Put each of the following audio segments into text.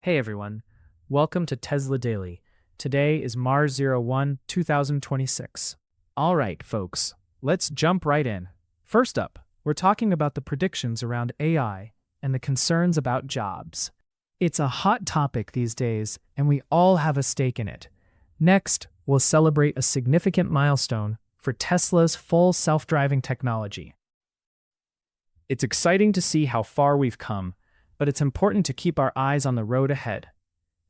Hey everyone, welcome to Tesla Daily. Today is Mars 01, 2026. Alright folks, let's jump right in. First up, we're talking about the predictions around AI and the concerns about jobs. It's a hot topic these days, and we all have a stake in it. Next, we'll celebrate a significant milestone for Tesla's full self-driving technology. It's exciting to see how far we've come, but it's important to keep our eyes on the road ahead.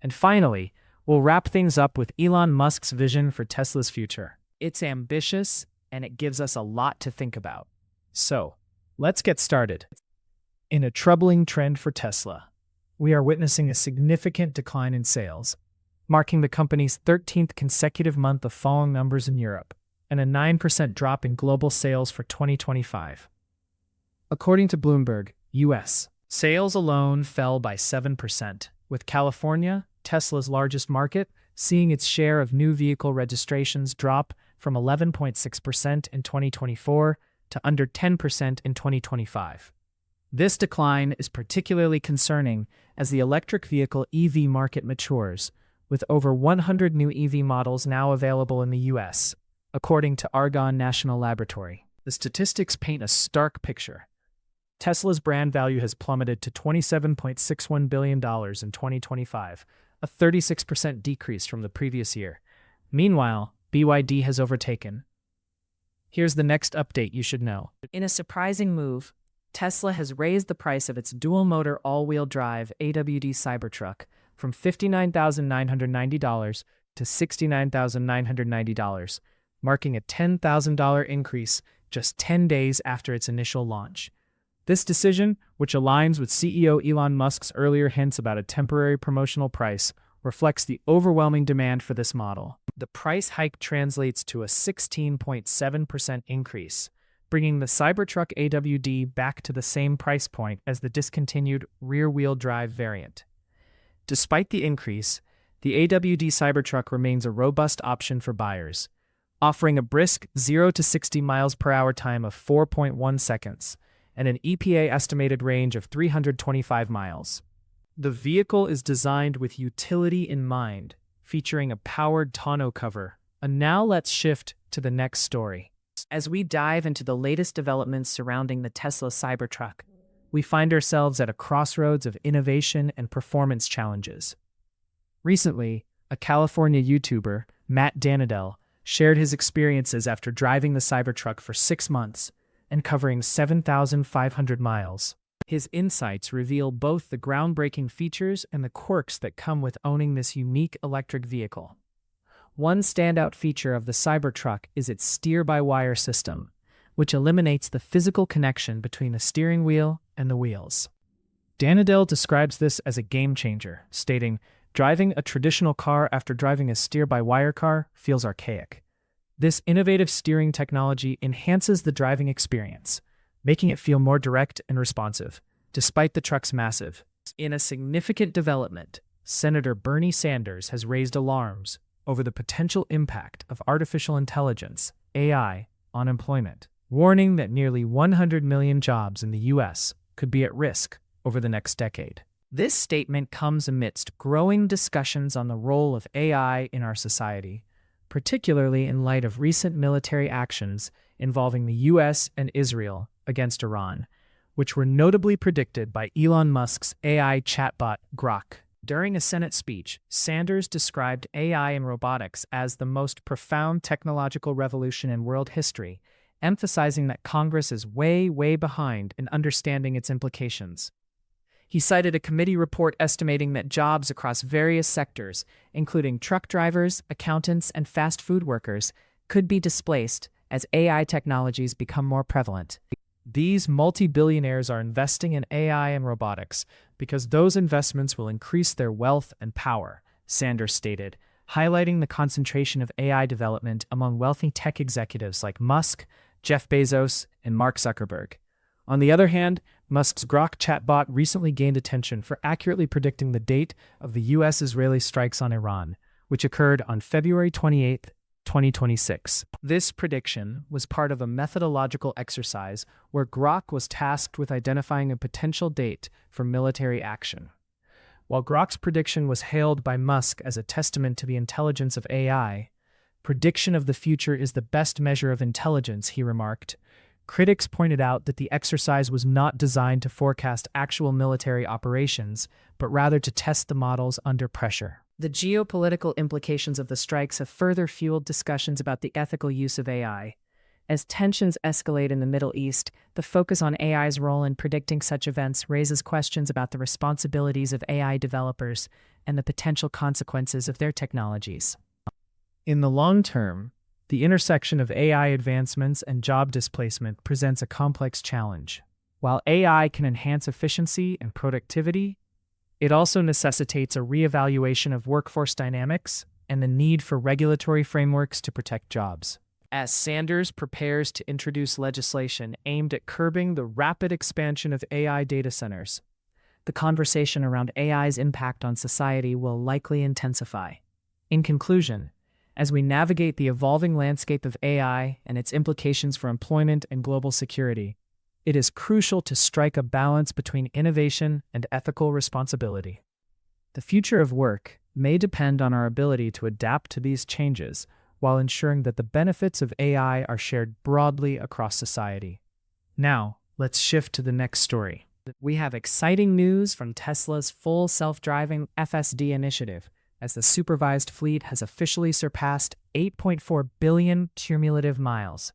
And finally, we'll wrap things up with Elon Musk's vision for Tesla's future. It's ambitious, and it gives us a lot to think about. So, let's get started. In a troubling trend for Tesla, we are witnessing a significant decline in sales, marking the company's 13th consecutive month of falling numbers in Europe, and a 9% drop in global sales for 2025. According to Bloomberg, U.S. sales alone fell by 7%, with California, Tesla's largest market, seeing its share of new vehicle registrations drop from 11.6% in 2024 to under 10% in 2025. This decline is particularly concerning as the electric vehicle EV market matures, with over 100 new EV models now available in the U.S., according to Argonne National Laboratory. The statistics paint a stark picture. Tesla's brand value has plummeted to $27.61 billion in 2025, a 36% decrease from the previous year. Meanwhile, BYD has overtaken. Here's the next update you should know. In a surprising move, Tesla has raised the price of its dual-motor all-wheel drive AWD Cybertruck from $59,990 to $69,990, marking a $10,000 increase just 10 days after its initial launch. This decision, which aligns with CEO Elon Musk's earlier hints about a temporary promotional price, reflects the overwhelming demand for this model. The price hike translates to a 16.7% increase, bringing the Cybertruck AWD back to the same price point as the discontinued rear-wheel drive variant. Despite the increase, the AWD Cybertruck remains a robust option for buyers, offering a brisk 0 to 60 miles per hour time of 4.1 seconds and an EPA estimated range of 325 miles. The vehicle is designed with utility in mind, featuring a powered tonneau cover. And now let's shift to the next story. As we dive into the latest developments surrounding the Tesla Cybertruck, we find ourselves at a crossroads of innovation and performance challenges. Recently, a California YouTuber, Matt Danadell, shared his experiences after driving the Cybertruck for 6 months and covering 7,500 miles. His insights reveal both the groundbreaking features and the quirks that come with owning this unique electric vehicle. One standout feature of the Cybertruck is its steer-by-wire system, which eliminates the physical connection between the steering wheel and the wheels. Danadell describes this as a game-changer, stating, "Driving a traditional car after driving a steer-by-wire car feels archaic. This innovative steering technology enhances the driving experience, making it feel more direct and responsive, despite the truck's massive." In a significant development, Senator Bernie Sanders has raised alarms over the potential impact of artificial intelligence, AI, on employment, warning that nearly 100 million jobs in the U.S. could be at risk over the next decade. This statement comes amidst growing discussions on the role of AI in our society, particularly in light of recent military actions involving the U.S. and Israel against Iran, which were notably predicted by Elon Musk's AI chatbot Grok. During a Senate speech, Sanders described AI and robotics as the most profound technological revolution in world history, emphasizing that Congress is way behind in understanding its implications. He cited a committee report estimating that jobs across various sectors, including truck drivers, accountants, and fast food workers, could be displaced as AI technologies become more prevalent. These multi-billionaires are investing in AI and robotics because those investments will increase their wealth and power, Sanders stated, highlighting the concentration of AI development among wealthy tech executives like Musk, Jeff Bezos, and Mark Zuckerberg. On the other hand, Musk's Grok chatbot recently gained attention for accurately predicting the date of the U.S.-Israeli strikes on Iran, which occurred on February 28, 2026. This prediction was part of a methodological exercise where Grok was tasked with identifying a potential date for military action. While Grok's prediction was hailed by Musk as a testament to the intelligence of AI, prediction of the future is the best measure of intelligence, he remarked. Critics pointed out that the exercise was not designed to forecast actual military operations, but rather to test the models under pressure. The geopolitical implications of the strikes have further fueled discussions about the ethical use of AI. As tensions escalate in the Middle East, the focus on AI's role in predicting such events raises questions about the responsibilities of AI developers and the potential consequences of their technologies. In the long term, the intersection of AI advancements and job displacement presents a complex challenge. While AI can enhance efficiency and productivity, it also necessitates a reevaluation of workforce dynamics and the need for regulatory frameworks to protect jobs. As Sanders prepares to introduce legislation aimed at curbing the rapid expansion of AI data centers, the conversation around AI's impact on society will likely intensify. In conclusion, as we navigate the evolving landscape of AI and its implications for employment and global security, it is crucial to strike a balance between innovation and ethical responsibility. The future of work may depend on our ability to adapt to these changes while ensuring that the benefits of AI are shared broadly across society. Now, let's shift to the next story. We have exciting news from Tesla's full self-driving FSD initiative, as the supervised fleet has officially surpassed 8.4 billion cumulative miles.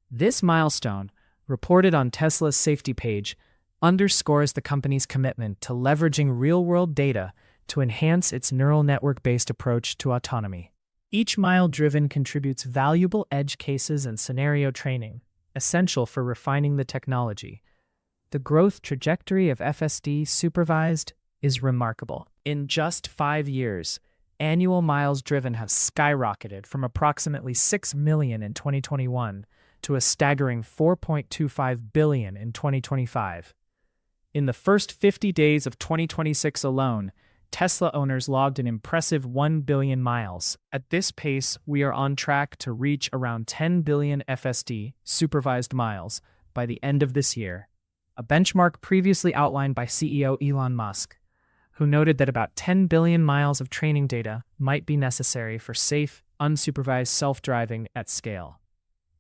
This milestone, reported on Tesla's safety page, underscores the company's commitment to leveraging real-world data to enhance its neural network-based approach to autonomy. Each mile driven contributes valuable edge cases and scenario training, essential for refining the technology. The growth trajectory of FSD supervised is remarkable. In just 5 years, annual miles driven have skyrocketed from approximately 6 million in 2021 to a staggering 4.25 billion in 2025. In the first 50 days of 2026 alone, Tesla owners logged an impressive 1 billion miles. At this pace, we are on track to reach around 10 billion FSD supervised miles by the end of this year, a benchmark previously outlined by CEO Elon Musk, who noted that about 10 billion miles of training data might be necessary for safe, unsupervised self-driving at scale.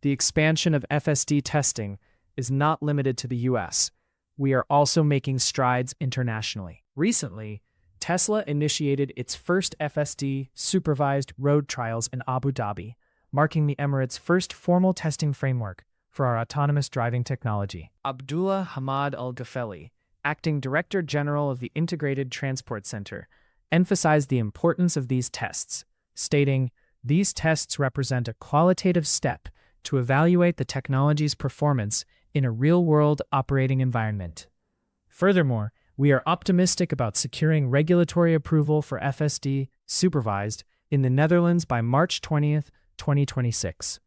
The expansion of FSD testing is not limited to the US. We are also making strides internationally. Recently, Tesla initiated its first FSD supervised road trials in Abu Dhabi, marking the Emirates' first formal testing framework for our autonomous driving technology. Abdullah Hamad Al-Ghafeli, acting Director General of the Integrated Transport Center, emphasized the importance of these tests, stating, "These tests represent a qualitative step to evaluate the technology's performance in a real-world operating environment." Furthermore, we are optimistic about securing regulatory approval for FSD supervised in the Netherlands by March 20th, 2026.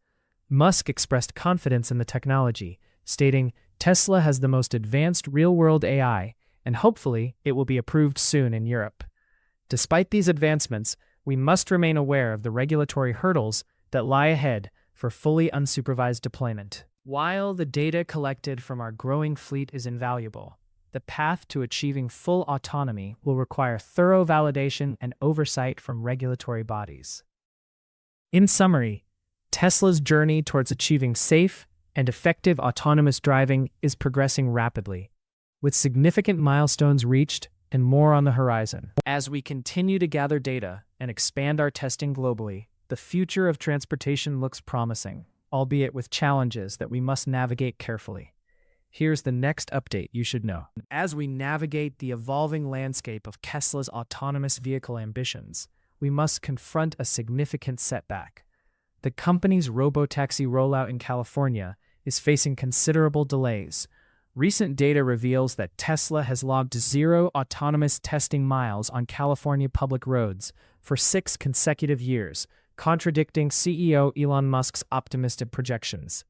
Musk expressed confidence in the technology, stating, "Tesla has the most advanced real-world AI, and hopefully it will be approved soon in Europe." Despite these advancements, we must remain aware of the regulatory hurdles that lie ahead for fully unsupervised deployment. While the data collected from our growing fleet is invaluable, the path to achieving full autonomy will require thorough validation and oversight from regulatory bodies. In summary, Tesla's journey towards achieving safe and effective autonomous driving is progressing rapidly, with significant milestones reached and more on the horizon. As we continue to gather data and expand our testing globally, the future of transportation looks promising, albeit with challenges that we must navigate carefully. Here's the next update you should know. As we navigate the evolving landscape of Tesla's autonomous vehicle ambitions, we must confront a significant setback. The company's robotaxi rollout in California is facing considerable delays. Recent data reveals that Tesla has logged 0 autonomous testing miles on California public roads for 6 consecutive years, contradicting CEO Elon Musk's optimistic projections.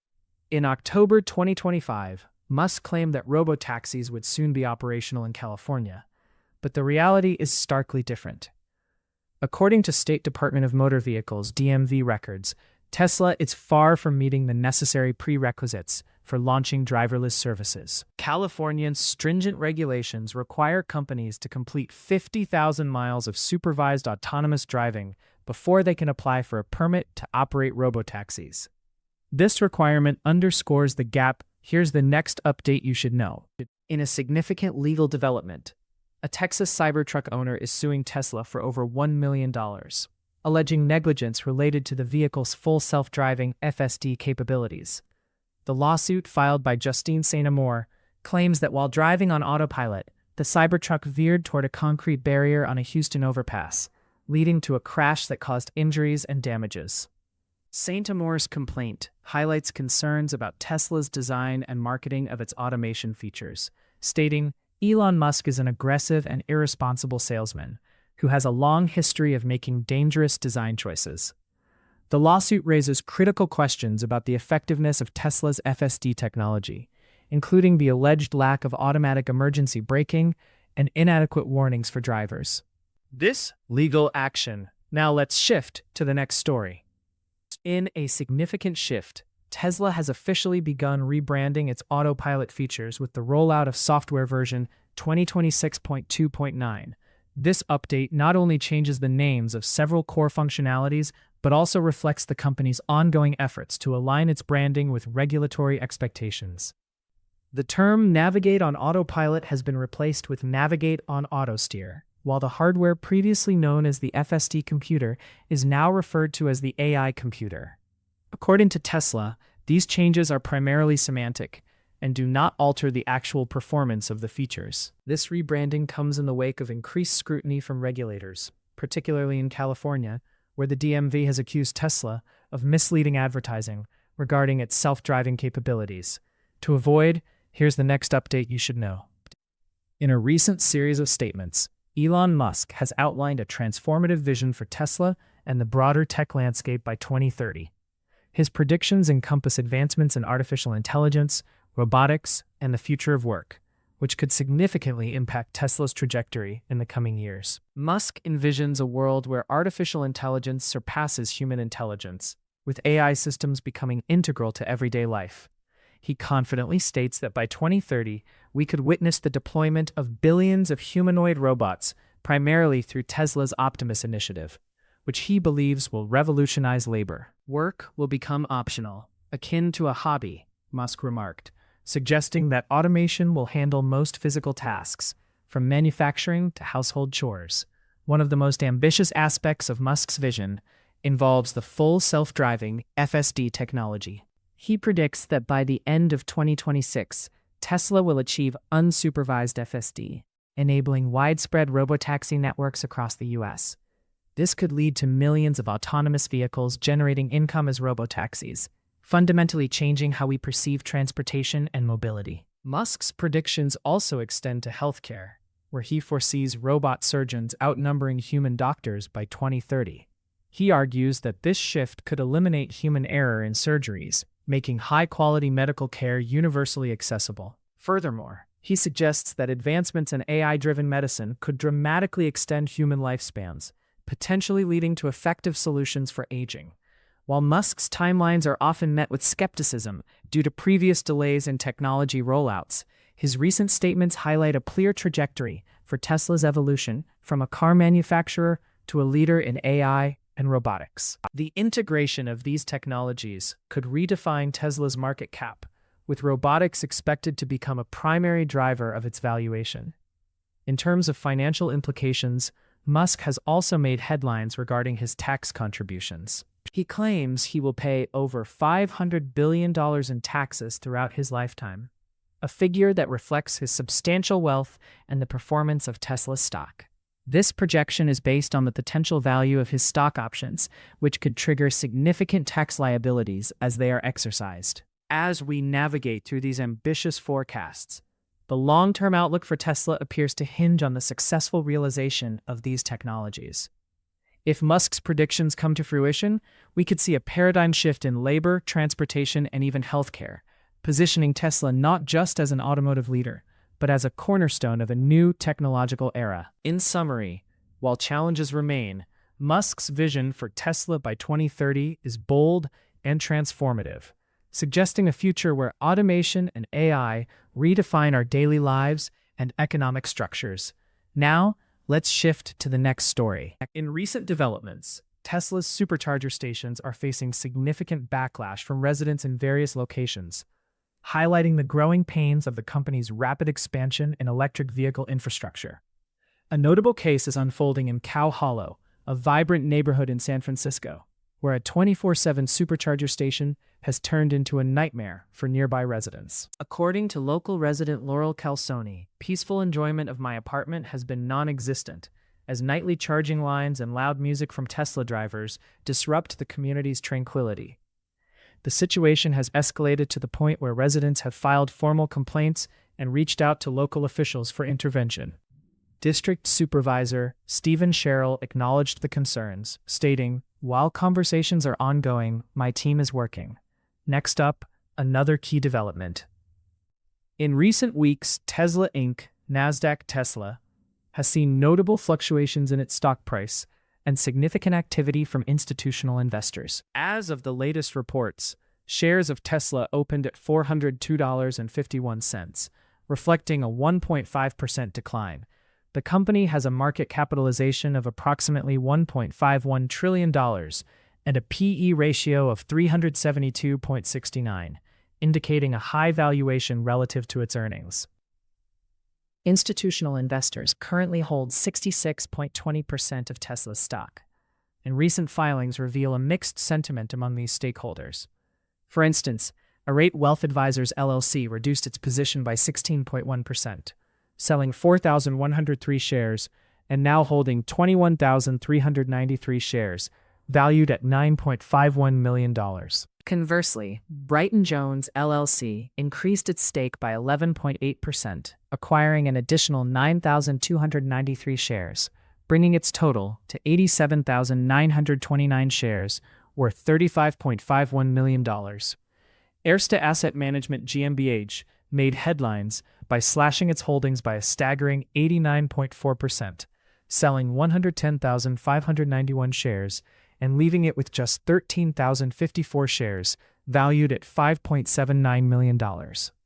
In October 2025, Musk claimed that robotaxis would soon be operational in California, but the reality is starkly different. According to State Department of Motor Vehicles (DMV) records, Tesla is far from meeting the necessary prerequisites for launching driverless services. California's stringent regulations require companies to complete 50,000 miles of supervised autonomous driving before they can apply for a permit to operate robotaxis. This requirement underscores the gap. Here's the next update you should know. In a significant legal development, a Texas Cybertruck owner is suing Tesla for over $1 million, alleging negligence related to the vehicle's full self-driving FSD capabilities. The lawsuit, filed by Justine St. Amour, claims that while driving on Autopilot, the Cybertruck veered toward a concrete barrier on a Houston overpass, leading to a crash that caused injuries and damages. St. Amour's complaint highlights concerns about Tesla's design and marketing of its automation features, stating, "Elon Musk is an aggressive and irresponsible salesman who has a long history of making dangerous design choices." The lawsuit raises critical questions about the effectiveness of Tesla's FSD technology, including the alleged lack of automatic emergency braking and inadequate warnings for drivers. This legal action. Now let's shift to the next story. In a significant shift, Tesla has officially begun rebranding its Autopilot features with the rollout of software version 2026.2.9. This update not only changes the names of several core functionalities, but also reflects the company's ongoing efforts to align its branding with regulatory expectations. The term Navigate on Autopilot has been replaced with Navigate on Autosteer, while the hardware previously known as the FSD computer is now referred to as the AI computer. According to Tesla, these changes are primarily semantic and do not alter the actual performance of the features. This rebranding comes in the wake of increased scrutiny from regulators, particularly in California, where the DMV has accused Tesla of misleading advertising regarding its self-driving capabilities. To avoid, here's the next update you should know. In a recent series of statements, Elon Musk has outlined a transformative vision for Tesla and the broader tech landscape by 2030. His predictions encompass advancements in artificial intelligence, robotics, and the future of work, which could significantly impact Tesla's trajectory in the coming years. Musk envisions a world where artificial intelligence surpasses human intelligence, with AI systems becoming integral to everyday life. He confidently states that by 2030, we could witness the deployment of billions of humanoid robots, primarily through Tesla's Optimus initiative, which he believes will revolutionize labor. Work will become optional, akin to a hobby, Musk remarked, suggesting that automation will handle most physical tasks, from manufacturing to household chores. One of the most ambitious aspects of Musk's vision involves the full self-driving FSD technology. He predicts that by the end of 2026, Tesla will achieve unsupervised FSD, enabling widespread robotaxi networks across the US. This could lead to millions of autonomous vehicles generating income as robotaxis, fundamentally changing how we perceive transportation and mobility. Musk's predictions also extend to healthcare, where he foresees robot surgeons outnumbering human doctors by 2030. He argues that this shift could eliminate human error in surgeries, making high-quality medical care universally accessible. Furthermore, he suggests that advancements in AI-driven medicine could dramatically extend human lifespans, potentially leading to effective solutions for aging. While Musk's timelines are often met with skepticism due to previous delays in technology rollouts, his recent statements highlight a clear trajectory for Tesla's evolution from a car manufacturer to a leader in AI and robotics. The integration of these technologies could redefine Tesla's market cap, with robotics expected to become a primary driver of its valuation. In terms of financial implications, Musk has also made headlines regarding his tax contributions. He claims he will pay over $500 billion in taxes throughout his lifetime, a figure that reflects his substantial wealth and the performance of Tesla's stock. This projection is based on the potential value of his stock options, which could trigger significant tax liabilities as they are exercised. As we navigate through these ambitious forecasts, the long-term outlook for Tesla appears to hinge on the successful realization of these technologies. If Musk's predictions come to fruition, we could see a paradigm shift in labor, transportation, and even healthcare, positioning Tesla not just as an automotive leader, but as a cornerstone of a new technological era. In summary, while challenges remain, Musk's vision for Tesla by 2030 is bold and transformative, suggesting a future where automation and AI redefine our daily lives and economic structures. Now, let's shift to the next story. In recent developments, Tesla's supercharger stations are facing significant backlash from residents in various locations, highlighting the growing pains of the company's rapid expansion in electric vehicle infrastructure. A notable case is unfolding in Cow Hollow, a vibrant neighborhood in San Francisco, where a 24/7 supercharger station has turned into a nightmare for nearby residents. According to local resident Laurel Calsoni, peaceful enjoyment of my apartment has been non-existent, as nightly charging lines and loud music from Tesla drivers disrupt the community's tranquility. The situation has escalated to the point where residents have filed formal complaints and reached out to local officials for intervention. District Supervisor Stephen Sherrill acknowledged the concerns, stating, "While conversations are ongoing, my team is working." Next up, another key development. In recent weeks, Tesla Inc., Nasdaq Tesla, has seen notable fluctuations in its stock price and significant activity from institutional investors. As of the latest reports, shares of Tesla opened at $402.51, reflecting a 1.5% decline. The company has a market capitalization of approximately $1.51 trillion and a P/E ratio of 372.69, indicating a high valuation relative to its earnings. Institutional investors currently hold 66.20% of Tesla's stock, and recent filings reveal a mixed sentiment among these stakeholders. For instance, Arate Wealth Advisors LLC reduced its position by 16.1%, selling 4,103 shares and now holding 21,393 shares, valued at $9.51 million. Conversely, Brighton Jones LLC increased its stake by 11.8%, acquiring an additional 9,293 shares, bringing its total to 87,929 shares, worth $35.51 million. Erste Asset Management GmbH made headlines by slashing its holdings by a staggering 89.4%, selling 110,591 shares and leaving it with just 13,054 shares, valued at $5.79 million.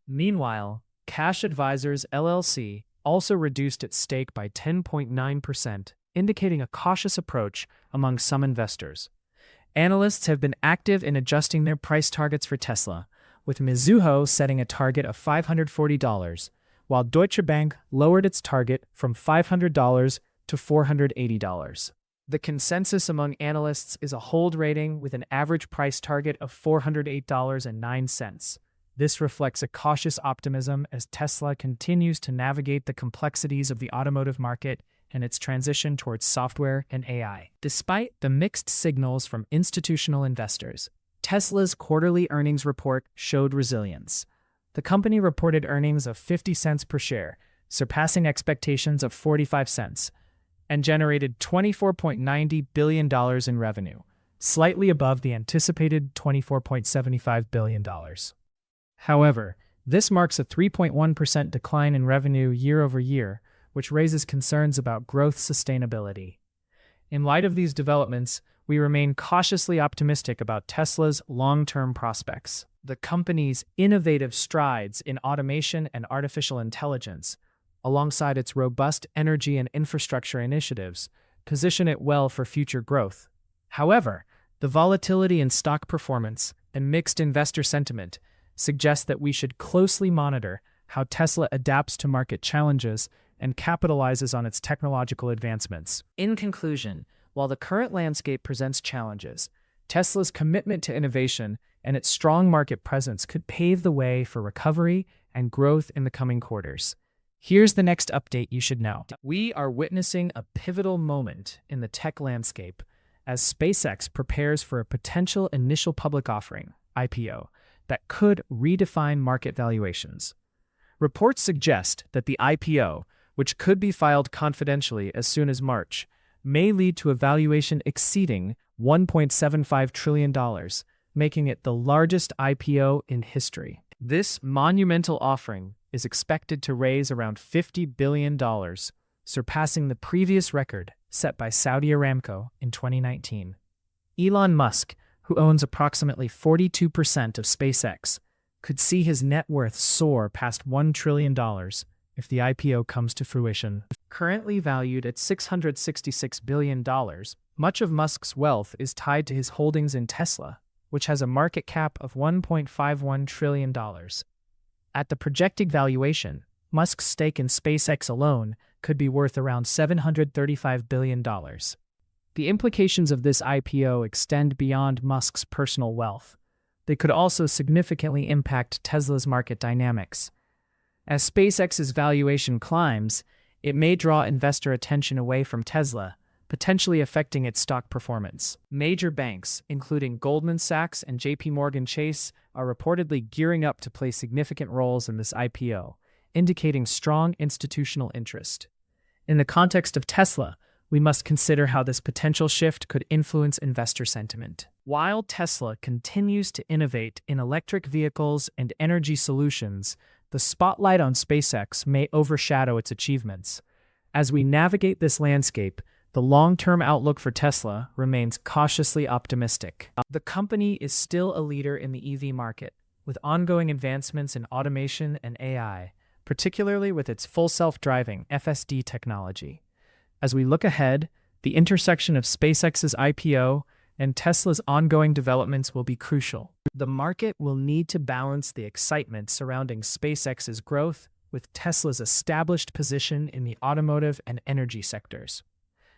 Meanwhile, Cash Advisors LLC also reduced its stake by 10.9%, indicating a cautious approach among some investors. Analysts have been active in adjusting their price targets for Tesla, with Mizuho setting a target of $540, while Deutsche Bank lowered its target from $500 to $480. The consensus among analysts is a hold rating with an average price target of $408.09. This reflects a cautious optimism as Tesla continues to navigate the complexities of the automotive market and its transition towards software and AI. Despite the mixed signals from institutional investors, Tesla's quarterly earnings report showed resilience. The company reported earnings of 50 cents per share, surpassing expectations of 45 cents, and generated $24.90 billion in revenue, slightly above the anticipated $24.75 billion. However, this marks a 3.1% decline in revenue year over year, which raises concerns about growth sustainability. In light of these developments, we remain cautiously optimistic about Tesla's long-term prospects. The company's innovative strides in automation and artificial intelligence, alongside its robust energy and infrastructure initiatives, position it well for future growth. However, the volatility in stock performance and mixed investor sentiment suggest that we should closely monitor how Tesla adapts to market challenges and capitalizes on its technological advancements. In conclusion, while the current landscape presents challenges, Tesla's commitment to innovation and its strong market presence could pave the way for recovery and growth in the coming quarters. Here's the next update you should know. We are witnessing a pivotal moment in the tech landscape as SpaceX prepares for a potential initial public offering, IPO, that could redefine market valuations. Reports suggest that the IPO, which could be filed confidentially as soon as March, may lead to a valuation exceeding $1.75 trillion, making it the largest IPO in history. This monumental offering is expected to raise around $50 billion, surpassing the previous record set by Saudi Aramco in 2019. Elon Musk, who owns approximately 42% of SpaceX, could see his net worth soar past $1 trillion if the IPO comes to fruition. Currently valued at $666 billion, much of Musk's wealth is tied to his holdings in Tesla, which has a market cap of $1.51 trillion. At the projected valuation, Musk's stake in SpaceX alone could be worth around $735 billion. The implications of this IPO extend beyond Musk's personal wealth. They could also significantly impact Tesla's market dynamics. As SpaceX's valuation climbs, it may draw investor attention away from Tesla, potentially affecting its stock performance. Major banks, including Goldman Sachs and JP Morgan Chase, are reportedly gearing up to play significant roles in this IPO, indicating strong institutional interest. In the context of Tesla, we must consider how this potential shift could influence investor sentiment. While Tesla continues to innovate in electric vehicles and energy solutions, the spotlight on SpaceX may overshadow its achievements. As we navigate this landscape, the long-term outlook for Tesla remains cautiously optimistic. The company is still a leader in the EV market, with ongoing advancements in automation and AI, particularly with its full self-driving FSD technology. As we look ahead, the intersection of SpaceX's IPO and Tesla's ongoing developments will be crucial. The market will need to balance the excitement surrounding SpaceX's growth with Tesla's established position in the automotive and energy sectors.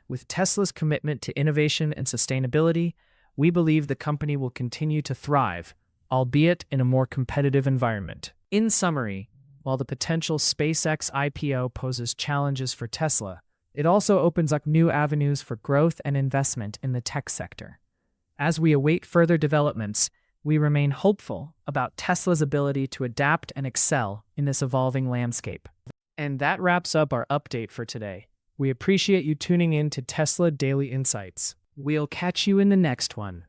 With Tesla's commitment to innovation and sustainability, we believe the company will continue to thrive, albeit in a more competitive environment. In summary, while the potential SpaceX IPO poses challenges for Tesla, it also opens up new avenues for growth and investment in the tech sector. As we await further developments, we remain hopeful about Tesla's ability to adapt and excel in this evolving landscape. And that wraps up our update for today. We appreciate you tuning in to Tesla Daily Insights. We'll catch you in the next one.